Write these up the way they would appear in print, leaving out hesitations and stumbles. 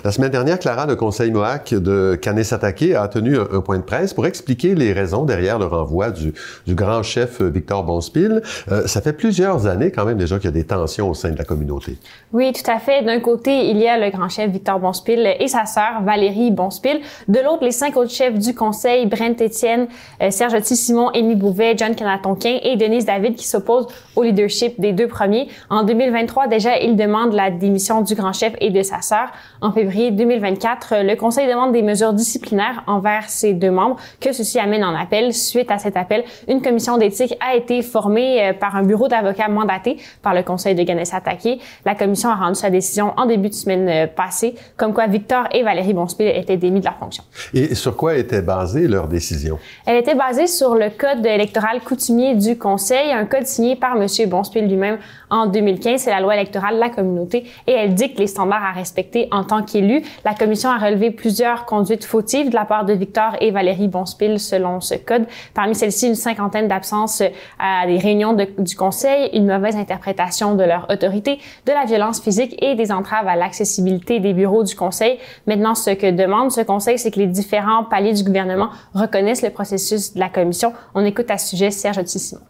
La semaine dernière, Clara, le conseil MOAC de Kanesatake a tenu un point de presse pour expliquer les raisons derrière le renvoi du grand chef Victor Bonspil. Ça fait plusieurs années quand même déjà qu'il y a des tensions au sein de la communauté. Oui, tout à fait. D'un côté, il y a le grand chef Victor Bonspil et sa sœur Valérie Bonspil. De l'autre, les 5 autres chefs du conseil, Brent Étienne, Serge Otis-Simon, Émy Bouvet, John Canatonquin et Denise David qui s'opposent au leadership des deux premiers. En 2023, déjà, ils demandent la démission du grand chef et de sa sœur. En février 2024, le conseil demande des mesures disciplinaires envers ses deux membres, que ceci amène en appel. Suite à cet appel, une commission d'éthique a été formée par un bureau d'avocats mandaté par le conseil de Kanesatake. La commission a rendu sa décision en début de semaine passée, comme quoi Victor et Valérie Bonspil étaient démis de leurs fonctions. Et sur quoi était basée leur décision? Elle était basée sur le code électoral coutumier du conseil, un code signé par M. Bonspil lui-même en 2015. C'est la loi électorale de la communauté et elle dicte les standards à respecter en tant qu'élu. La commission a relevé plusieurs conduites fautives de la part de Victor et Valérie Bonspil selon ce code. Parmi celles-ci, une cinquantaine d'absences à des réunions du conseil, une mauvaise interprétation de leur autorité, de la violence physique et des entraves à l'accessibilité des bureaux du conseil. Maintenant, ce que demande ce conseil, c'est que les différents paliers du gouvernement reconnaissent le processus de la commission. On écoute à ce sujet Serge Otis-Simon.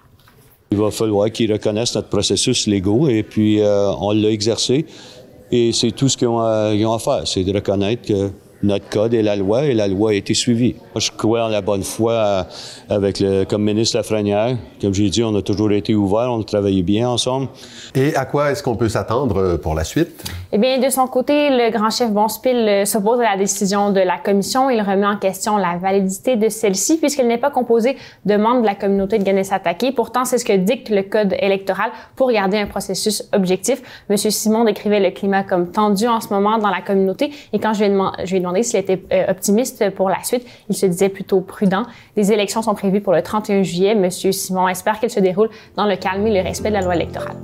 Il va falloir qu'ils reconnaissent notre processus légaux et puis on l'a exercé. Et c'est tout ce qu'ils ont à faire, c'est de reconnaître que notre code est la loi et la loi a été suivie. Moi, je crois en la bonne foi avec comme ministre Lafrenière. Comme j'ai dit, on a toujours été ouverts, on a travaillé bien ensemble. Et à quoi est-ce qu'on peut s'attendre pour la suite? Eh bien, de son côté, le grand chef Bonspil s'oppose à la décision de la commission. Il remet en question la validité de celle-ci puisqu'elle n'est pas composée de membres de la communauté de Kanesatake. Pourtant, c'est ce que dicte le code électoral pour garder un processus objectif. M. Simon décrivait le climat comme tendu en ce moment dans la communauté et quand je lui ai demandé s'il était optimiste pour la suite, il se disait plutôt prudent. Les élections sont prévues pour le 31 juillet. M. Simon espère qu'elles se déroulent dans le calme et le respect de la loi électorale.